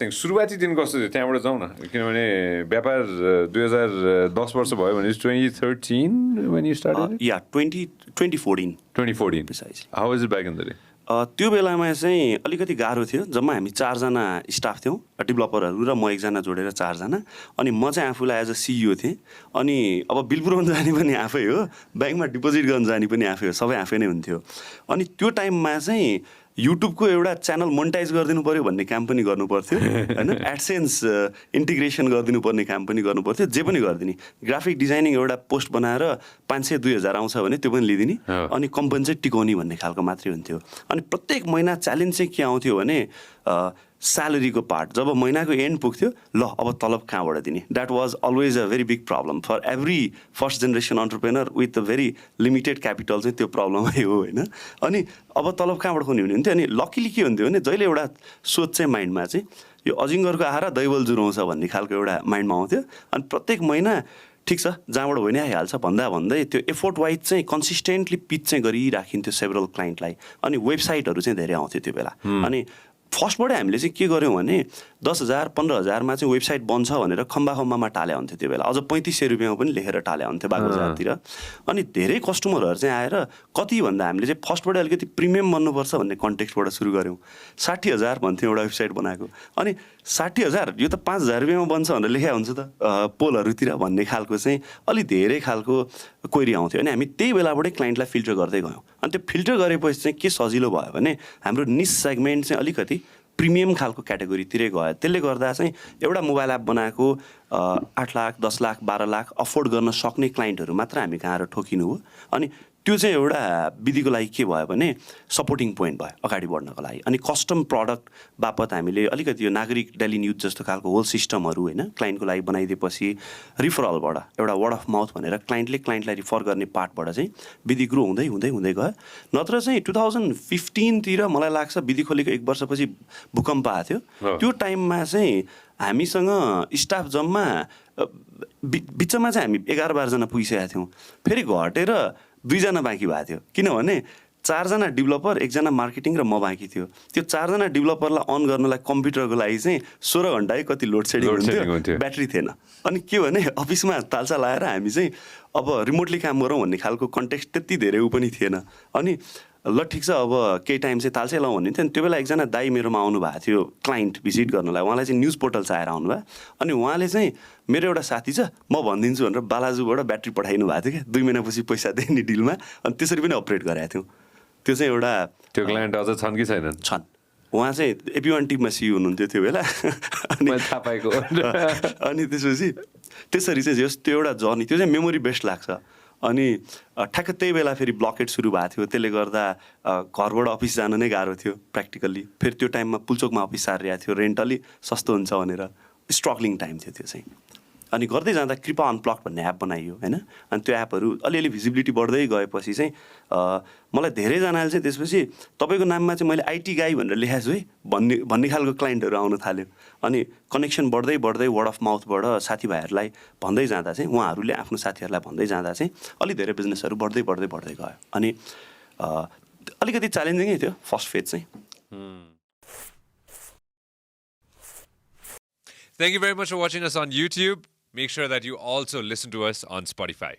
Interesting सुरुवाती दिन कस्तो थियो त्यहाँबाट जाउँ न किनभने व्यापार 2010 वर्ष भयो भने 2013 when you started it? Yeah, 2014 2014 how was it back in the day त्यो बेलामा चाहिँ अलिकति गाह्रो थियो जम्मा हामी 4 जना स्टाफ थियौँ डेभलपरहरू र म एकजना जोडेर 4 जना अनि म चाहिँ आफूलाई एज अ सिइओ थिएँ अनि अब बिल पुऱ्याउन जाने पनि आफै हो ब्याङ्कमा डिपोजिट गर्न जाने पनि आफै हो सबै आफै नै हुन्थ्यो अनि त्यो टाइममा चाहिँ युट्युबको एउटा च्यानल मोनिटाइज गरिदिनु पर्यो भन्ने काम पनि गर्नु पर्थ्यो हैन एडसेन्स इन्टिग्रेसन गरिदिनु पर्ने काम पनि गर्नु पर्थ्यो जे पनि गरिदिने ग्राफिक डिजाइनिङ एउटा पोस्ट बनाएर 500-2000 आउँछ भने त्यो पनि लिदिने अनि कम्पनी चाहिँ टिकाउने भन्ने खालको मात्रै हुन्थ्यो अनि प्रत्येक महिना च्यालेन्ज चाहिँ के आउँथ्यो भने स्यालेरीको पार्ट जब महिनाको एन्ड पुग्थ्यो ल अब तलब कहाँबाट दिने that was always a very big problem for every first generation entrepreneur with a very limited capital चाहिँ त्यो प्रब्लमै हो होइन अनि अब तलब कहाँबाट खुवाउने हुन्थ्यो अनि लकिली के हुन्थ्यो भने जहिले एउटा सोच चाहिँ माइन्डमा चाहिँ यो अजिङ्गरको आहारा दैवल जुराउँछ भन्ने खालको एउटा माइन्डमा आउँथ्यो अनि प्रत्येक महिना ठिक छ जहाँबाट होइन आइहाल्छ भन्दै त्यो एफोर्ट वाइज चाहिँ कन्सिस्टेन्टली पिच चाहिँ गरिराखिन्थ्यो सेभरल क्लाइन्टलाई अनि वेबसाइटहरू चाहिँ धेरै आउँथ्यो त्यो बेला अनि फर्स्टबाटै हामीले चाहिँ के गर्यौँ भने 10,000 15,000मा चाहिँ वेबसाइट बन्छ भनेर खम्बामा टाले हुन्थ्यो त्यो बेला अझ 3500 रुपियाँमा पनि लेखेर टाले हुन्थ्यो बागबजारतिर अनि धेरै कस्टमरहरू चाहिँ आएर कति भन्दा हामीले चाहिँ फर्स्टबाटै अलिकति प्रिमियम बन्नुपर्छ भन्ने कन्टेक्स्टबाट सुरु गऱ्यौँ 60,000 भन्थ्यो एउटा वेबसाइट बनाएको अनि 60,000 यो त 5,000 रुपियाँमा बन्छ भनेर लेखा हुन्छ त पोलहरूतिर भन्ने खालको चाहिँ अलि धेरै खालको क्वेरी आउँथ्यो अनि हामी त्यही बेलाबाटै क्लाइन्टलाई फिल्टर गर्दै गयौँ अनि त्यो फिल्टर गरेपछि चाहिँ के सजिलो भयो भने हाम्रो निस सेगमेन्ट चाहिँ अलिकति प्रिमियम खालको क्याटेगोरीतिरै गयो त्यसले गर्दा चाहिँ एउटा मोबाइल एप बनाएको 8 लाख 10 लाख 12 लाख अफोर्ड गर्न सक्ने क्लाइन्टहरू मात्र हामी कहाँ आएर ठोकिनु हो अनि त्यो चाहिँ एउटा विधिको लागि के भयो भने सपोर्टिङ पोइन्ट भयो अगाडि बढ्नको लागि अनि कस्टम प्रडक्ट बापत हामीले अलिकति यो नागरिक डेली न्युज जस्तो खालको होल सिस्टमहरू होइन क्लाइन्टको लागि बनाइदिएपछि रिफरलबाट एउटा वर्ड अफ माउथ भनेर क्लाइन्टलाई रिफर गर्ने पार्टबाट चाहिँ विधि ग्रो हुँदै हुँदै हुँदै गयो नत्र चाहिँ 2015 तिर मलाई लाग्छ विधि खोलेको 1 वर्षपछि भूकम्प आएको थियो त्यो टाइममा चाहिँ हामीसँग स्टाफ जम्मा बिचमा चाहिँ हामी 11-12 जना पुगिसकेका थियौँ फेरि घटेर 2 जना बाँकी भएको थियो किनभने 4 जना डेभलपर 1 जना मार्केटिङ र म बाँकी थियो त्यो 4 जना डेभलपरलाई अन गर्नलाई कम्प्युटरको लागि चाहिँ 16 घण्टै कति लोड सेडिङ हुन्थ्यो ब्याट्री थिएन अनि के भने अफिसमा तालसा लाएर हामी चाहिँ अब रिमोटली काम गरौँ भन्ने खालको कन्टेक्स्ट त्यति धेरै ऊ पनि थिएन अनि ल ठिक छ अब केही टाइम चाहिँ तालसै लाउँ भन्ने थियो अनि त्यो बेला एकजना दाई मेरोमा आउनु भएको थियो क्लाइन्ट भिजिट गर्नलाई उहाँलाई चाहिँ न्युज पोर्टल चाहिँ आएर आउनुभयो अनि उहाँले चाहिँ मेरो एउटा साथी छ म भनिदिन्छु भनेर बालाजुबाट ब्याट्री पठाइनु भएको थियो क्या 2 महिनापछि पैसा दिने डिलमा अनि त्यसरी पनि अपरेट गराएको थियौँ त्यो चाहिँ एउटा त्यो क्लाइन्ट अझ छन् कि छैनन् छन् उहाँ चाहिँ एपी1 टिममा सिइओ हुनुहुन्थ्यो त्यो बेला अनि थाहा पाएको अनि त्यसपछि त्यसरी चाहिँ जस त्यो एउटा जर्नी त्यो चाहिँ मेमोरी बेस्ट लाग्छ अनि ठ्याक्क त्यही बेला फेरि ब्लकेट सुरु भएको थियो त्यसले गर्दा घरबाट अफिस जान नै गाह्रो थियो प्र्याक्टिकल्ली फेरि त्यो टाइममा पुल्चोकमा अफिस सारिरहेको थियो रेन्ट अलि सस्तो हुन्छ भनेर स्ट्रगलिङ टाइम थियो त्यो चाहिँ अनि गर्दै जाँदा कृपा अनप्लक भन्ने एप बनाइयो होइन अनि त्यो एपहरू अलिअलि भिजिबिलिटी बढ्दै गएपछि चाहिँ मलाई धेरैजनाले चाहिँ त्यसपछि तपाईँको नाममा चाहिँ मैले आइटी गाई भनेर लेखाएको छु है भन्ने खालको क्लाइन्टहरू आउन थाल्यो अनि कनेक्सन बढ्दै वर्ड अफ माउथबाट साथीभाइहरूलाई भन्दै जाँदा चाहिँ उहाँहरूले आफ्नो साथीहरूलाई भन्दै जाँदा चाहिँ अलिक धेरै बिजनेसहरू बढ्दै गयो अनि अलिकति च्यालेन्जिङै थियो फर्स्ट फेज चाहिँ Thank you very much for watching us on YouTube. Make sure that you also listen to us on Spotify.